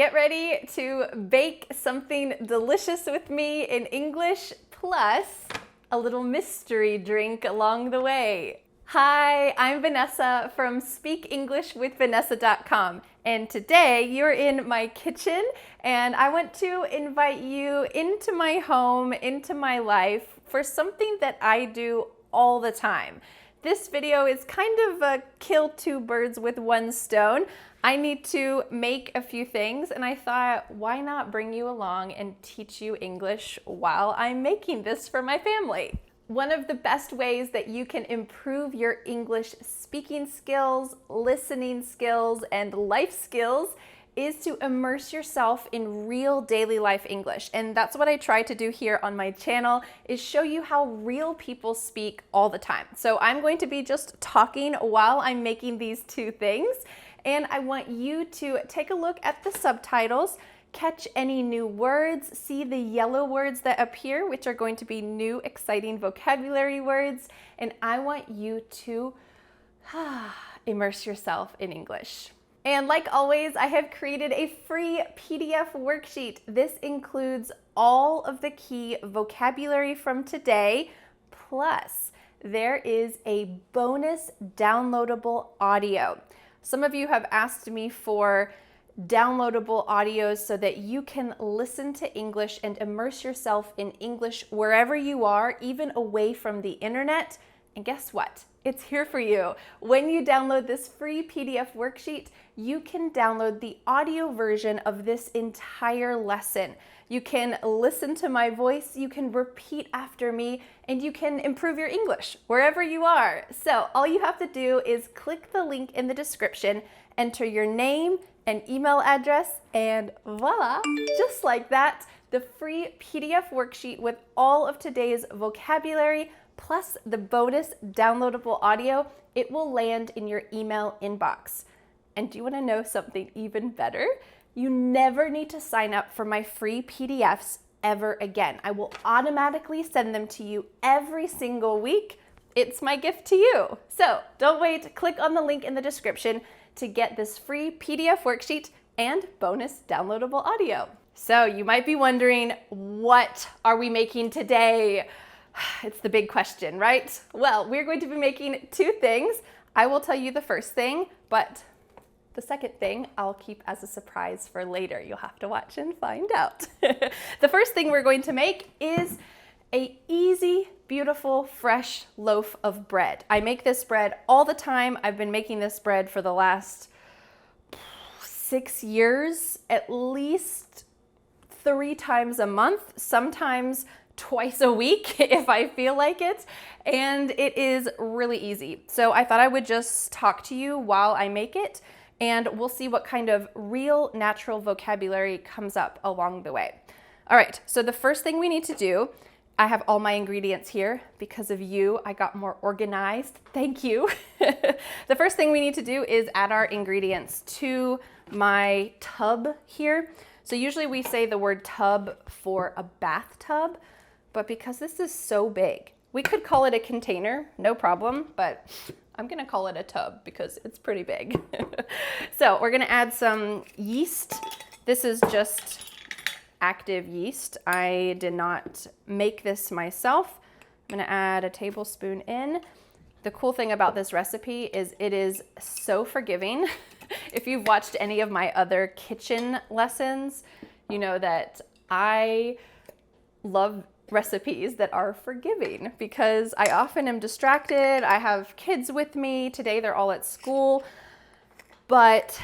Get ready to bake something delicious with me in English, plus a little mystery drink along the way. Hi, I'm Vanessa from speakenglishwithvanessa.com, and today you're in my kitchen and I want to invite you into my home, into my life for something that I do all the time. This video is kind of a kill two birds with one stone. I need to make a few things, and I thought, why not bring you along and teach you English while I'm making this for my family? One of the best ways that you can improve your English speaking skills, listening skills, and life skills is to immerse yourself in real daily life English. And that's what I try to do here on my channel, is show you how real people speak all the time. So I'm going to be just talking while I'm making these two things. And I want you to take a look at the subtitles, catch any new words, see the yellow words that appear, which are going to be new, exciting vocabulary words. And I want you to immerse yourself in English. And like always, I have created a free PDF worksheet. This includes all of the key vocabulary from today, plus there is a bonus downloadable audio. Some of you have asked me for downloadable audios so that you can listen to English and immerse yourself in English wherever you are, even away from the internet. And guess what? It's here for you. When you download this free PDF worksheet, you can download the audio version of this entire lesson. You can listen to my voice, you can repeat after me, and you can improve your English wherever you are. So all you have to do is click the link in the description, enter your name and email address, and voila, just like that, the free PDF worksheet with all of today's vocabulary plus the bonus downloadable audio, it will land in your email inbox. And do you want to know something even better? You never need to sign up for my free PDFs ever again. I will automatically send them to you every single week. It's my gift to you. So don't wait, click on the link in the description to get this free PDF worksheet and bonus downloadable audio. So you might be wondering, what are we making today? It's the big question, right? Well, we're going to be making two things. I will tell you the first thing, but the second thing I'll keep as a surprise for later. You'll have to watch and find out. The first thing we're going to make is an easy, beautiful, fresh loaf of bread. I make this bread all the time. I've been making this bread for the last 6 years, at least 3 times a month, sometimes twice a week if I feel like it, and it is really easy. So I thought I would just talk to you while I make it, and we'll see what kind of real natural vocabulary comes up along the way. All right, so the first thing we need to do, I have all my ingredients here. Because of you, I got more organized. Thank you. The first thing we need to do is add our ingredients to my tub here. So usually we say the word tub for a bathtub, but because this is so big, we could call it a container, no problem, but I'm gonna call it a tub because it's pretty big. So we're gonna add some yeast. This is just active yeast. I did not make this myself. I'm gonna add a tablespoon in. The cool thing about this recipe is it is so forgiving. If you've watched any of my other kitchen lessons, you know that I love recipes that are forgiving because I often am distracted. I have kids with me. Today they're all at school, but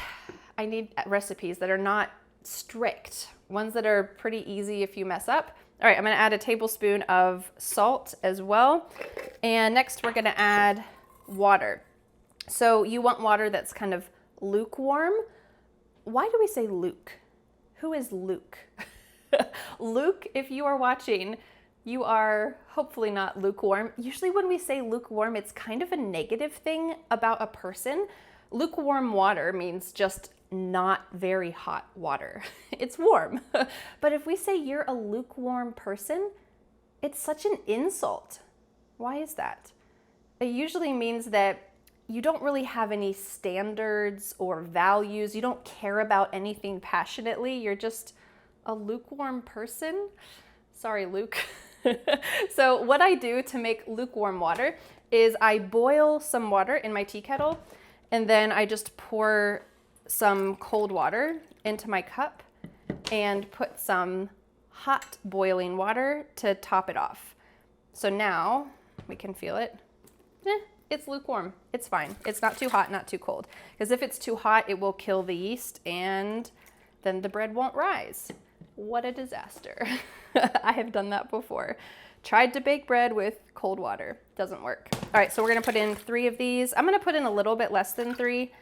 I need recipes that are not strict, ones that are pretty easy if you mess up. All right, I'm gonna add a tablespoon of salt as well. And next we're gonna add water. So you want water that's kind of lukewarm. Why do we say Luke? Who is Luke? Luke, if you are watching, you are hopefully not lukewarm. Usually when we say lukewarm, it's kind of a negative thing about a person. Lukewarm water means just not very hot water. It's warm. But if we say you're a lukewarm person, it's such an insult. Why is that? It usually means that you don't really have any standards or values. You don't care about anything passionately. You're just a lukewarm person. Sorry, Luke. So what I do to make lukewarm water is I boil some water in my tea kettle, and then I just pour some cold water into my cup and put some hot boiling water to top it off. So now we can feel it. It's lukewarm. It's fine. It's not too hot, not too cold. Because if it's too hot, it will kill the yeast and then the bread won't rise. What a disaster. I have done that before. Tried to bake bread with cold water. Doesn't work. All right, so we're gonna put in 3 of these. I'm gonna put in a little bit less than 3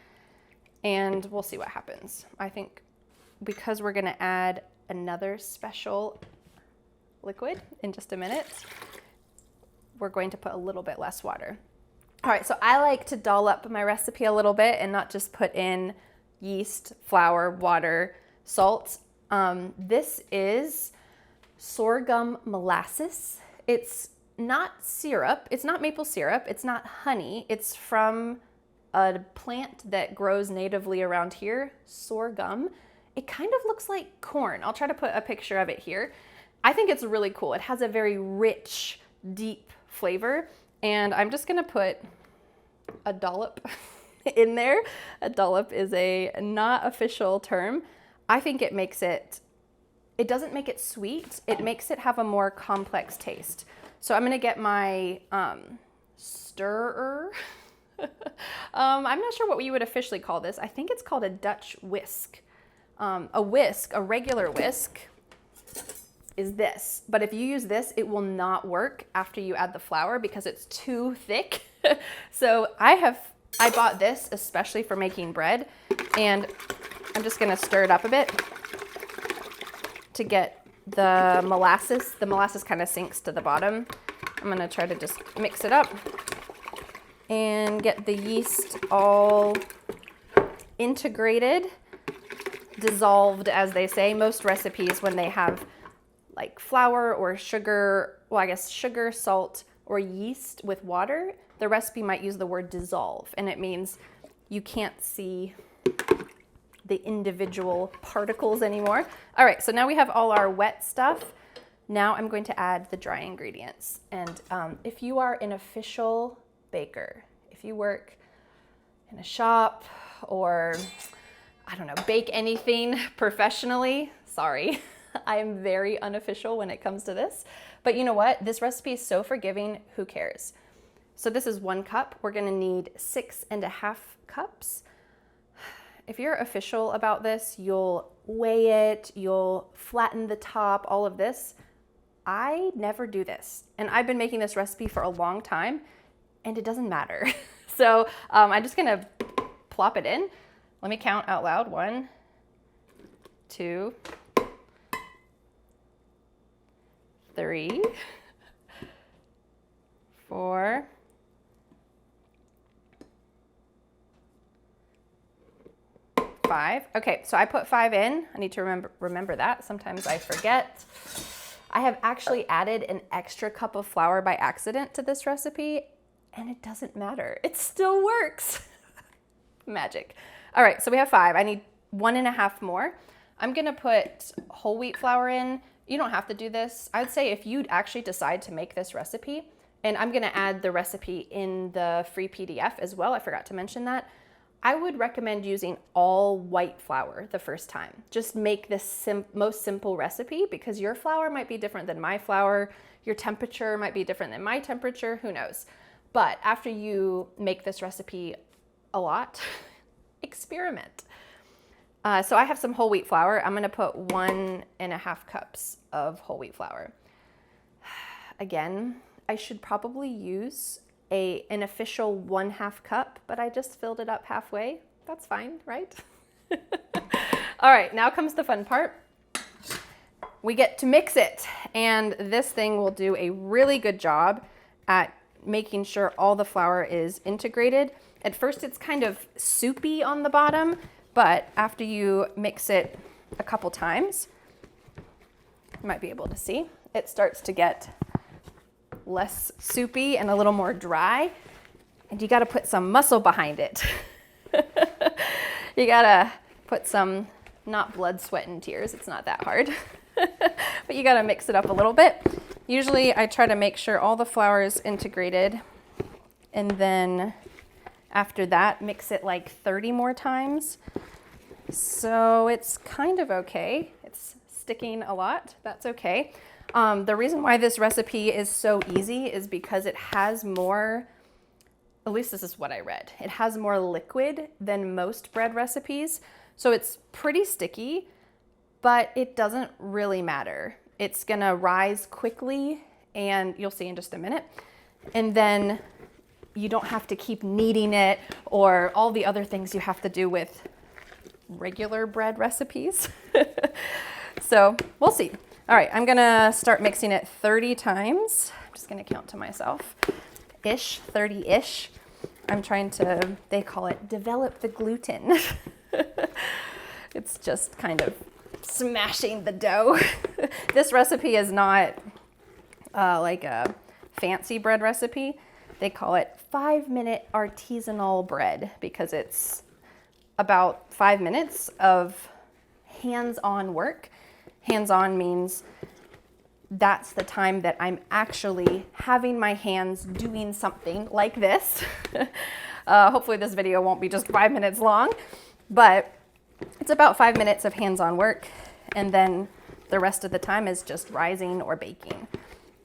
and we'll see what happens. I think because we're gonna add another special liquid in just a minute, we're going to put a little bit less water. All right, so I like to doll up my recipe a little bit and not just put in yeast, flour, water, salt. This is sorghum molasses. It's not syrup, it's not maple syrup, it's not honey, it's from a plant that grows natively around here, sorghum. It kind of looks like corn. I'll try to put a picture of it here. I think it's really cool. It has a very rich, deep flavor, and I'm just gonna put a dollop in there. A dollop is a not official term. I think it makes it doesn't make it sweet, it makes it have a more complex taste. So I'm gonna get my stirrer. I'm not sure what you would officially call this. I think it's called a Dutch whisk. A whisk, a regular whisk, is this. But if you use this, it will not work after you add the flour because it's too thick. So I bought this especially for making bread, and I'm just gonna stir it up a bit to get the molasses. The molasses kind of sinks to the bottom. I'm gonna try to just mix it up and get the yeast all integrated, dissolved, as they say. Most recipes, when they have like flour or sugar, well, I guess sugar, salt, or yeast with water, the recipe might use the word dissolve, and it means you can't see the individual particles anymore. All right, so now we have all our wet stuff. Now I'm going to add the dry ingredients. And if you are an official baker, if you work in a shop or, I don't know, bake anything professionally, sorry, I am very unofficial when it comes to this. But you know what? This recipe is so forgiving, who cares? So this is 1 cup. We're gonna need 6.5 cups. If you're official about this, you'll weigh it, you'll flatten the top, all of this. I never do this. And I've been making this recipe for a long time and it doesn't matter. So I'm just gonna plop it in. Let me count out loud. 1, 2, 3, 4, 5. Okay, so I put 5 in. I need to remember that. Sometimes I forget. I have actually added an extra cup of flour by accident to this recipe, and it doesn't matter. It still works. Magic. All right, so we have 5. I need 1.5 more. I'm gonna put whole wheat flour in. You don't have to do this. I'd say if you'd actually decide to make this recipe, and I'm gonna add the recipe in the free PDF as well, I forgot to mention that, I would recommend using all white flour the first time. Just make this most simple recipe, because your flour might be different than my flour, your temperature might be different than my temperature, who knows. But after you make this recipe a lot, experiment. So I have some whole wheat flour. I'm gonna put 1.5 cups of whole wheat flour. Again, I should probably use an official 1/2 cup, but I just filled it up halfway. That's fine, right? All right, now comes the fun part. We get to mix it, and this thing will do a really good job at making sure all the flour is integrated. At first it's kind of soupy on the bottom, but after you mix it a couple times, you might be able to see, it starts to get less soupy and a little more dry. and you gotta put some muscle behind it. You gotta put some, not blood, sweat, and tears, it's not that hard, but you gotta mix it up a little bit. Usually I try to make sure all the flour is integrated, and then after that, mix it like 30 more times. So it's kind of okay. It's sticking a lot, that's okay. The reason why this recipe is so easy is because it has more, at least this is what I read, it has more liquid than most bread recipes. So it's pretty sticky, but it doesn't really matter. It's gonna rise quickly, and you'll see in just a minute. And then you don't have to keep kneading it or all the other things you have to do with regular bread recipes. So we'll see. All right, I'm gonna start mixing it 30 times. I'm just gonna count to myself, 30-ish. I'm trying to, they call it develop the gluten. It's just kind of smashing the dough. This recipe is not like a fancy bread recipe. They call it 5-minute artisanal bread because it's about 5 minutes of hands-on work. Hands-on means that's the time that I'm actually having my hands doing something like this. Hopefully this video won't be just 5 minutes long, but it's about 5 minutes of hands-on work, and then the rest of the time is just rising or baking.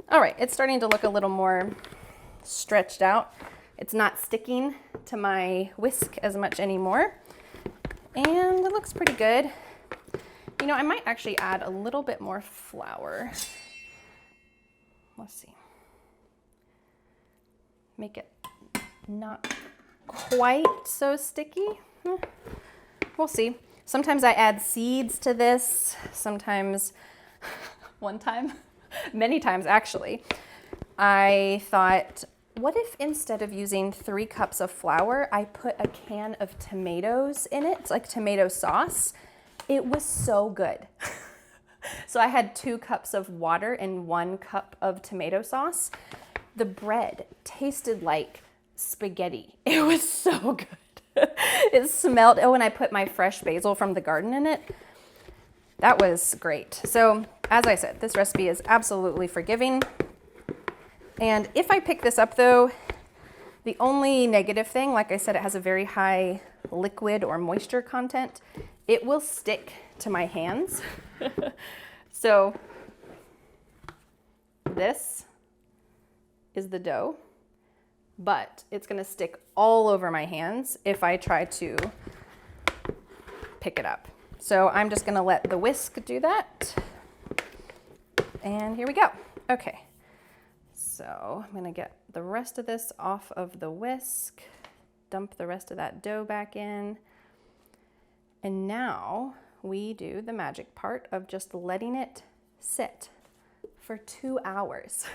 All right, it's starting to look a little more stretched out. It's not sticking to my whisk as much anymore, and it looks pretty good. You know, I might actually add a little bit more flour. Let's see. Make it not quite so sticky. We'll see. Sometimes I add seeds to this. Sometimes, one time, many times actually, I thought, what if instead of using 3 cups of flour, I put a can of tomatoes in it, like tomato sauce? It was so good. So I had 2 cups of water and 1 cup of tomato sauce. The bread tasted like spaghetti. It was so good. It smelled, oh, and I put my fresh basil from the garden in it. That was great. So as I said, this recipe is absolutely forgiving. And if I pick this up though, the only negative thing, like I said, it has a very high liquid or moisture content. It will stick to my hands. So this is the dough, but it's gonna stick all over my hands if I try to pick it up. So I'm just gonna let the whisk do that. And here we go. Okay, so I'm gonna get the rest of this off of the whisk, dump the rest of that dough back in. And now we do the magic part of just letting it sit for 2 hours.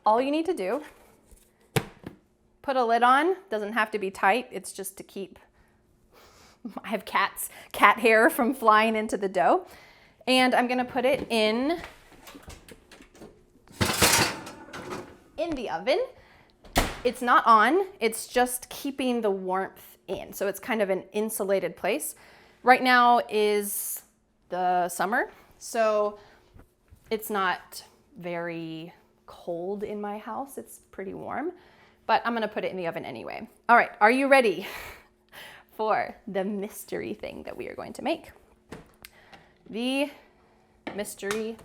All you need to do, put a lid on, doesn't have to be tight, it's just to keep, I have cat hair from flying into the dough. And I'm gonna put it in the oven. It's not on, it's just keeping the warmth in. So it's kind of an insulated place. Right now is the summer, so it's not very cold in my house. It's pretty warm, but I'm gonna put it in the oven anyway. All right, are you ready for the mystery thing that we are going to make? The mystery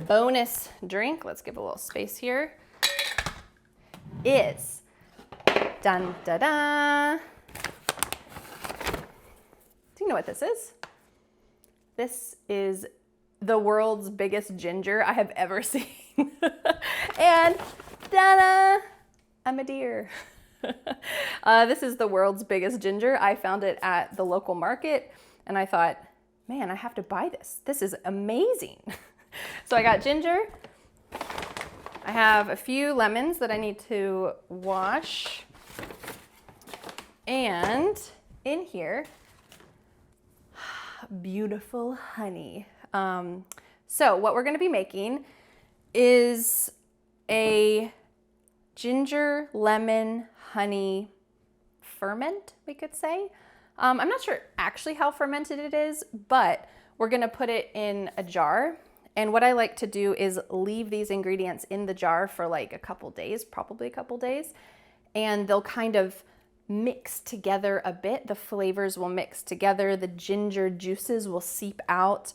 bonus drink, let's give a little space here, is dun da da. Do you know what this is? This is the world's biggest ginger I have ever seen. And ta-da! I'm a deer. This is the world's biggest ginger. I found it at the local market and I thought, man, I have to buy this. This is amazing. So I got ginger. I have a few lemons that I need to wash. And in here, beautiful honey. So what we're gonna be making is a ginger, lemon, honey ferment, we could say. I'm not sure actually how fermented it is, but we're gonna put it in a jar. And what I like to do is leave these ingredients in the jar for like a couple days, probably a couple days, and they'll kind of mix together a bit. The flavors will mix together, the ginger juices will seep out,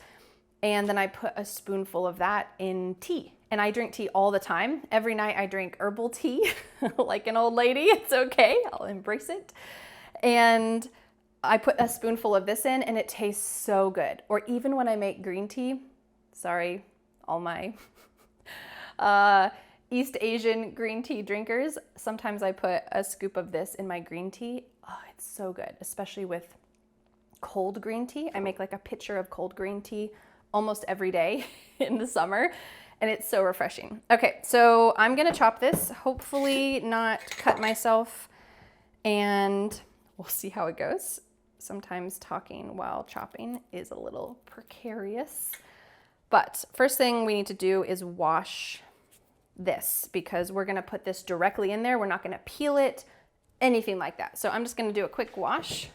and then I put a spoonful of that in tea. And I drink tea all the time. Every night I drink herbal tea, like an old lady. It's okay, I'll embrace it. And I put a spoonful of this in and it tastes so good. Or even when I make green tea, sorry, all my East Asian green tea drinkers, sometimes I put a scoop of this in my green tea. Oh, it's so good, especially with cold green tea. I make like a pitcher of cold green tea almost every day in the summer, and it's so refreshing. Okay, so I'm gonna chop this, hopefully not cut myself, and we'll see how it goes. Sometimes talking while chopping is a little precarious. But first thing we need to do is wash this, because we're gonna put this directly in there. We're not gonna peel it, anything like that. So I'm just gonna do a quick wash.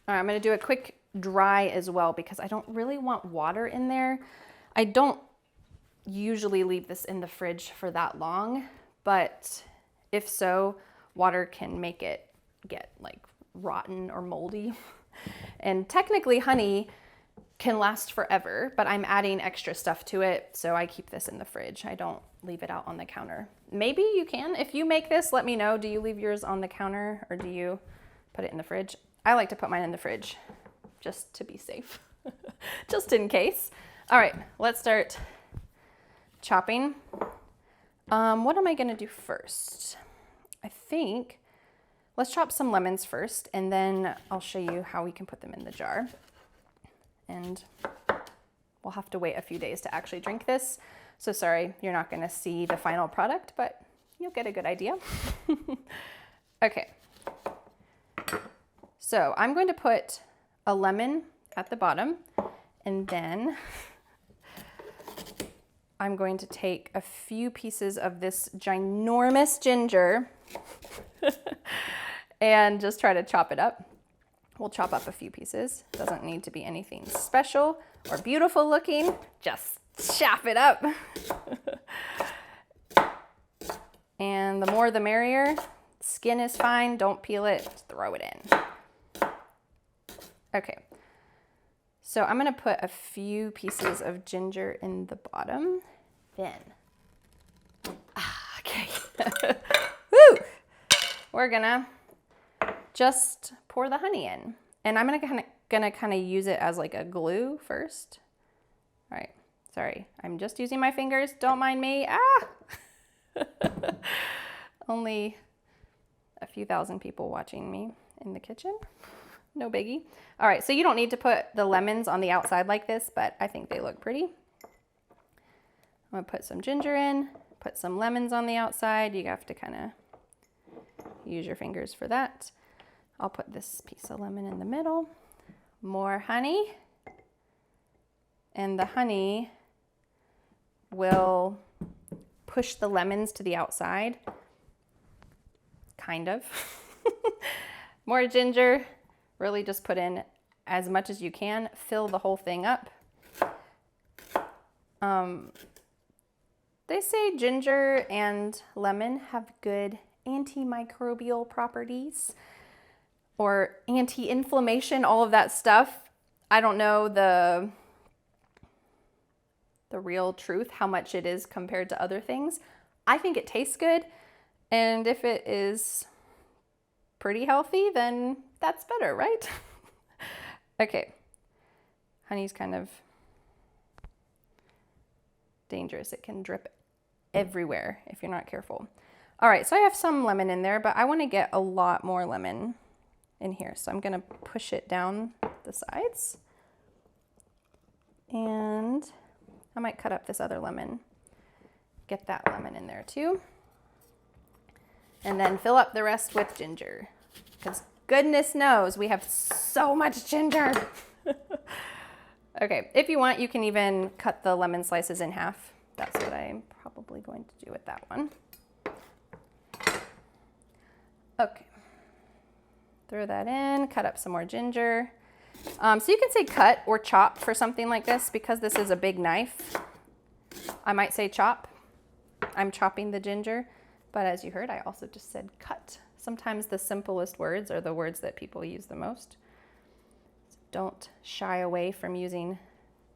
All right, I'm gonna do a quick dry as well because I don't really want water in there. I don't usually leave this in the fridge for that long, but if so, water can make it get like rotten or moldy. And technically honey can last forever, but I'm adding extra stuff to it, so I keep this in the fridge. I don't leave it out on the counter. Maybe you can. If you make this, let me know. Do you leave yours on the counter or do you put it in the fridge? I like to put mine in the fridge just to be safe, just in case. All right, let's start chopping. What am I gonna do first? I think let's chop some lemons first, and then I'll show you how we can put them in the jar. And we'll have to wait a few days to actually drink this. So sorry, you're not gonna see the final product, but you'll get a good idea. Okay. So I'm going to put a lemon at the bottom, and then I'm going to take a few pieces of this ginormous ginger and just try to chop it up. We'll chop up a few pieces. Doesn't need to be anything special or beautiful looking, just chop it up. And the more the merrier. Skin is fine, don't peel it, just throw it in. Okay, so I'm gonna put a few pieces of ginger in the bottom. Then, okay, woo! We're gonna just pour the honey in. And I'm gonna kind of use it as like a glue first. All right, sorry, I'm just using my fingers, don't mind me. Only a few thousand people watching me in the kitchen. No biggie. All right, so you don't need to put the lemons on the outside like this, but I think they look pretty. I'm gonna put some ginger in, put some lemons on the outside. You have to kind of use your fingers for that. I'll put this piece of lemon in the middle. More honey. And the honey will push the lemons to the outside. Kind of. More ginger. Really just put in as much as you can. Fill the whole thing up. They say ginger and lemon have good antimicrobial properties or anti-inflammation, all of that stuff. I don't know the real truth, how much it is compared to other things. I think it tastes good, and if it is pretty healthy, then that's better, right? Okay, honey's kind of dangerous. It can drip everywhere if you're not careful. All right, so I have some lemon in there, but I want to get a lot more lemon in here. So I'm gonna push it down the sides, and I might cut up this other lemon, get that lemon in there too. And then fill up the rest with ginger, because goodness knows we have so much ginger. Okay, if you want, you can even cut the lemon slices in half. That's what I'm probably going to do with that one. Okay, throw that in, cut up some more ginger. So you can say cut or chop for something like this because this is a big knife. I might say chop. I'm chopping the ginger, but as you heard, I also just said cut. Sometimes the simplest words are the words that people use the most. So don't shy away from using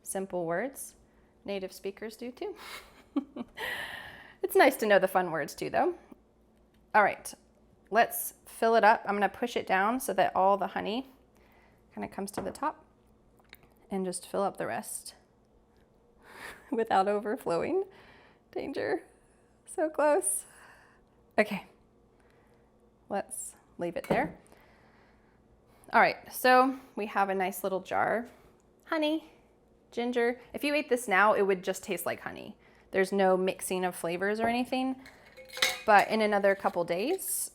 simple words. Native speakers do too. It's nice to know the fun words too, though. All right, let's fill it up. I'm gonna push it down so that all the honey kind of comes to the top and just fill up the rest without overflowing. Danger, so close. Okay, let's leave it there. All right, so we have a nice little jar. Honey, ginger. If you ate this now, it would just taste like honey. There's no mixing of flavors or anything, but in another couple days,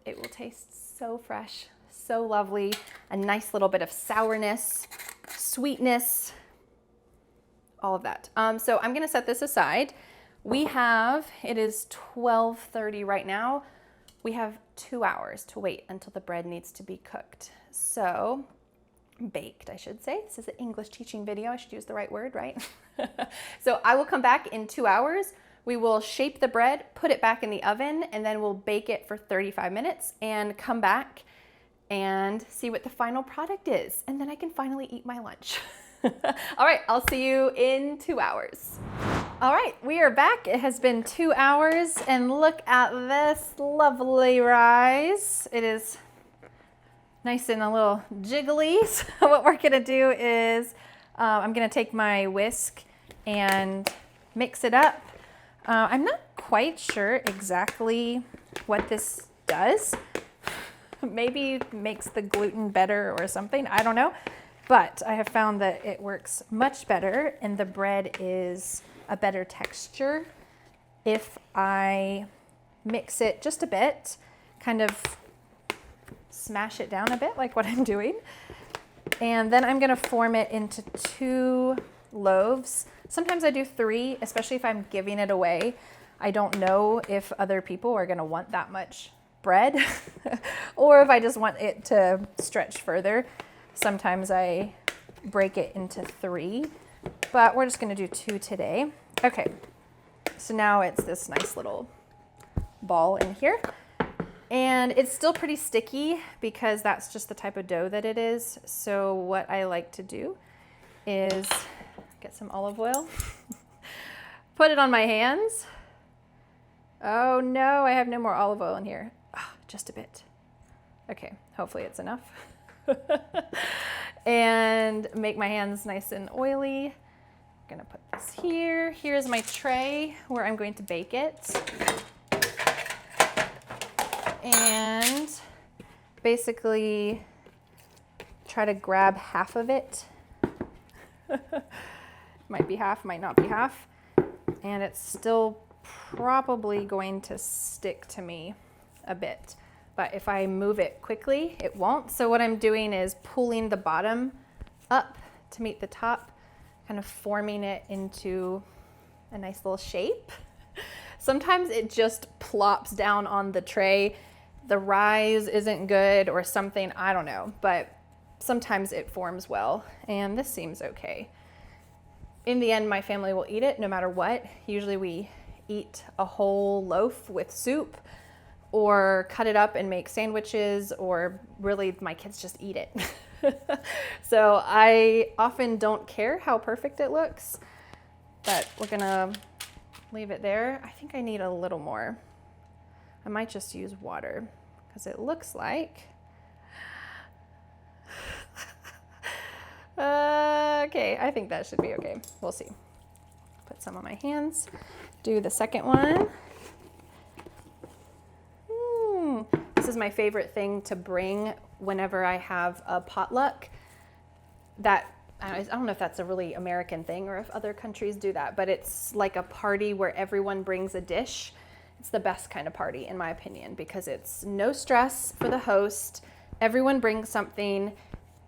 it will taste so fresh, so lovely. A nice little bit of sourness, sweetness, all of that. So I'm gonna set this aside. It is 12:30 right now. We have 2 hours to wait until the bread needs to be cooked. So, baked, I should say. This is an English teaching video. I should use the right word, right? So I will come back in 2 hours. We will shape the bread, put it back in the oven, and then we'll bake it for 35 minutes and come back and see what the final product is. And then I can finally eat my lunch. All right, I'll see you in 2 hours. All right, we are back. It has been 2 hours and look at this lovely rise. It is nice and a little jiggly. So what we're gonna do is I'm gonna take my whisk and mix it up. I'm not quite sure exactly what this does. Maybe makes the gluten better or something, I don't know. But I have found that it works much better and the bread is a better texture if I mix it just a bit, kind of smash it down a bit like what I'm doing. And then I'm gonna form it into 2 loaves. Sometimes I do 3, especially if I'm giving it away. I don't know if other people are gonna want that much bread or if I just want it to stretch further. Sometimes I break it into 3, but we're just gonna do 2 today. Okay, so now it's this nice little ball in here. And it's still pretty sticky because that's just the type of dough that it is. So what I like to do is get some olive oil, put it on my hands. Oh no, I have no more olive oil in here. Oh, just a bit. Okay, hopefully it's enough. And make my hands nice and oily. I'm gonna put this here. Here's my tray where I'm going to bake it. And basically try to grab half of it. Might be half, might not be half. And it's still probably going to stick to me a bit. But if I move it quickly, it won't. So what I'm doing is pulling the bottom up to meet the top, kind of forming it into a nice little shape. Sometimes it just plops down on the tray. The rise isn't good or something, I don't know, but sometimes it forms well, and this seems okay. In the end, my family will eat it no matter what. Usually we eat a whole loaf with soup or cut it up and make sandwiches, or really my kids just eat it. So I often don't care how perfect it looks, but we're gonna leave it there. I think I need a little more. I might just use water because it looks like, okay, I think that should be okay. We'll see. Put some on my hands, do the second one. This is my favorite thing to bring whenever I have a potluck. I don't know if that's a really American thing or if other countries do that, but it's like a party where everyone brings a dish. It's the best kind of party in my opinion because it's no stress for the host. everyone brings something,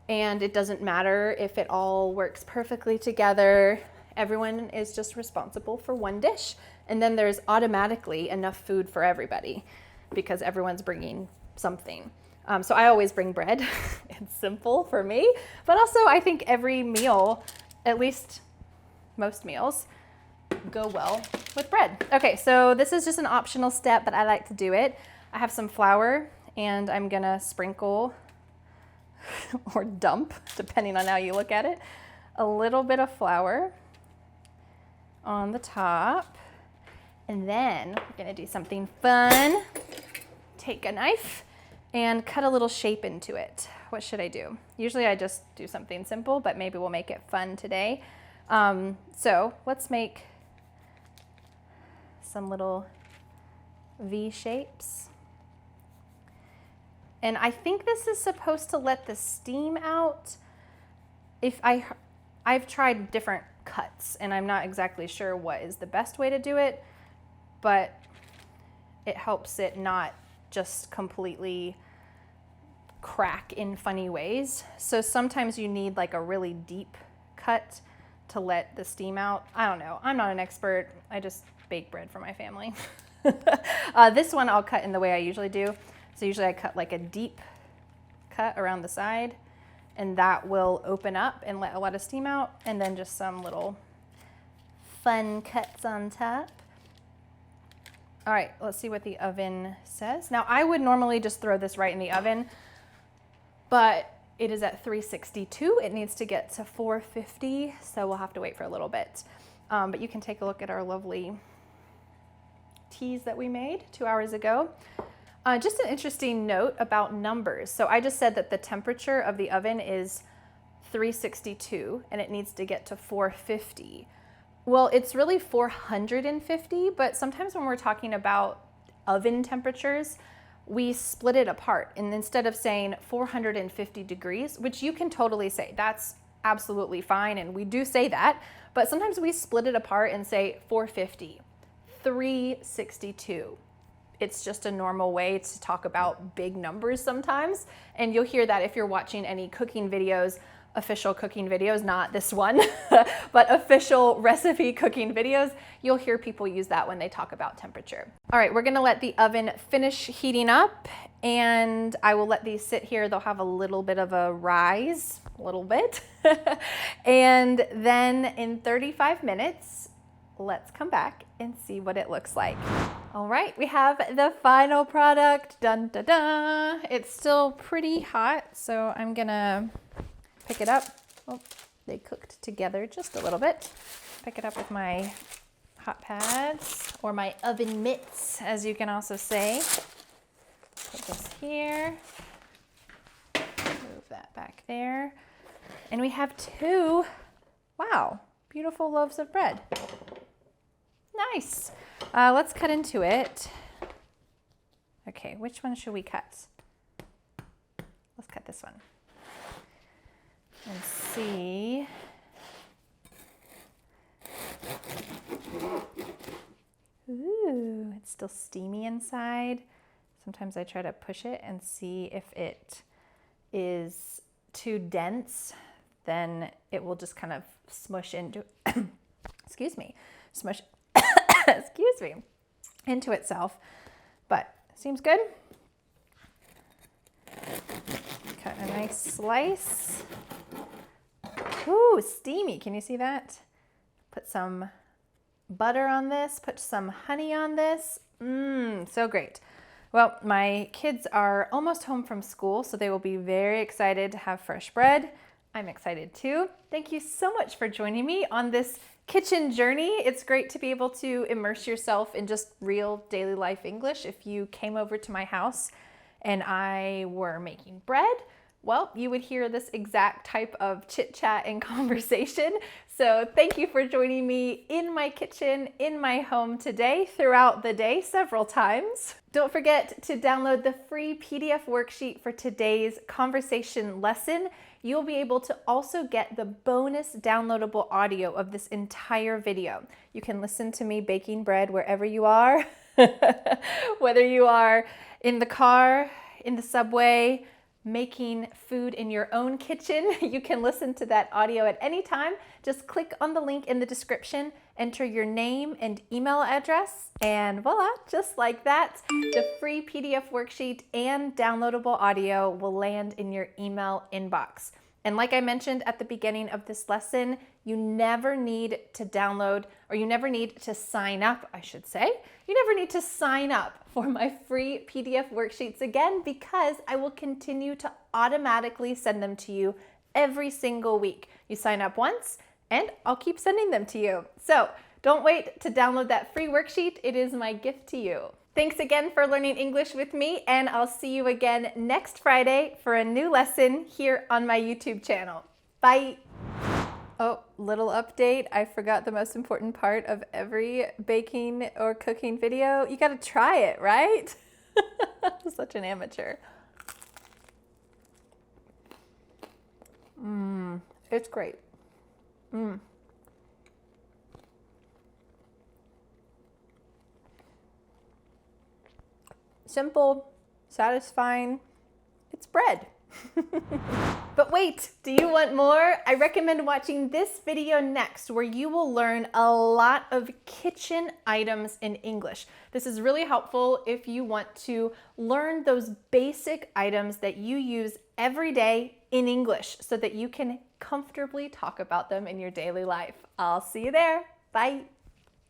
and it doesn't matter if it all works perfectly together. Everyone is just responsible for one dish, and then there's automatically enough food for everybody because everyone's bringing something. So I always bring bread. It's simple for me, but also I think every meal, at least most meals, go well with bread. Okay, so this is just an optional step, but I like to do it. I have some flour, and I'm gonna sprinkle or dump, depending on how you look at it, a little bit of flour on the top. And then we're gonna do something fun. Take a knife and cut a little shape into it. What should I do? Usually I just do something simple, but maybe we'll make it fun today. So let's make some little V shapes. And I think this is supposed to let the steam out. I've tried different cuts, and I'm not exactly sure what is the best way to do it, but it helps it not just completely crack in funny ways. So sometimes you need like a really deep cut to let the steam out. I don't know. I'm not an expert. I just bake bread for my family. This one I'll cut in the way I usually do. So usually I cut like a deep cut around the side, and that will open up and let a lot of steam out, and then just some little fun cuts on top. All right, let's see what the oven says. Now I would normally just throw this right in the oven, but it is at 362. It needs to get to 450, so we'll have to wait for a little bit. But you can take a look at our lovely teas that we made 2 hours ago. Just an interesting note about numbers. So I just said that the temperature of the oven is 362 and it needs to get to 450. Well, it's really 450, but sometimes when we're talking about oven temperatures, we split it apart. And instead of saying 450 degrees, which you can totally say, that's absolutely fine, and we do say that, but sometimes we split it apart and say 450, 362. It's just a normal way to talk about big numbers sometimes. And you'll hear that if you're watching any cooking videos, official cooking videos, not this one, but official recipe cooking videos, you'll hear people use that when they talk about temperature. All right, we're gonna let the oven finish heating up, and I will let these sit here. They'll have a little bit of a rise, a little bit. And then in 35 minutes, let's come back and see what it looks like. All right, we have the final product. Dun, dun, dun. It's still pretty hot, so I'm gonna pick it up. Oh, they cooked together just a little bit. Pick it up with my hot pads, or my oven mitts, as you can also say. Put this here. Move that back there. And we have two, wow, beautiful loaves of bread. Nice. Let's cut into it. Okay, which one should we cut? Let's cut this one. And see. Ooh, it's still steamy inside. Sometimes I try to push it and see if it is too dense, then it will just kind of smush into, excuse me, smush, excuse me, into itself. But seems good. Cut a nice slice. Ooh, steamy. Can you see that? Put some butter on this, put some honey on this. So great. Well, my kids are almost home from school, so they will be very excited to have fresh bread. I'm excited too. Thank you so much for joining me on this kitchen journey. It's great to be able to immerse yourself in just real daily life English. If you came over to my house and I were making bread, well, you would hear this exact type of chit chat and conversation. So thank you for joining me in my kitchen, in my home today, throughout the day, several times. Don't forget to download the free PDF worksheet for today's conversation lesson. You'll be able to also get the bonus downloadable audio of this entire video. You can listen to me baking bread wherever you are, whether you are in the car, in the subway, making food in your own kitchen. You can listen to that audio at any time. Just click on the link in the description, enter your name and email address, and voila, just like that, the free PDF worksheet and downloadable audio will land in your email inbox. And like I mentioned at the beginning of this lesson, you never need to download, or you never need to sign up, I should say. You never need to sign up for my free PDF worksheets again, because I will continue to automatically send them to you every single week. You sign up once and I'll keep sending them to you. So don't wait to download that free worksheet. It is my gift to you. Thanks again for learning English with me, and I'll see you again next Friday for a new lesson here on my YouTube channel. Bye. Oh, little update. I forgot the most important part of every baking or cooking video. You gotta try it, right? I'm such an amateur. It's great. Simple, satisfying, it's bread. But wait, do you want more? I recommend watching this video next, where you will learn a lot of kitchen items in English. This is really helpful if you want to learn those basic items that you use every day in English, so that you can comfortably talk about them in your daily life. I'll see you there. Bye.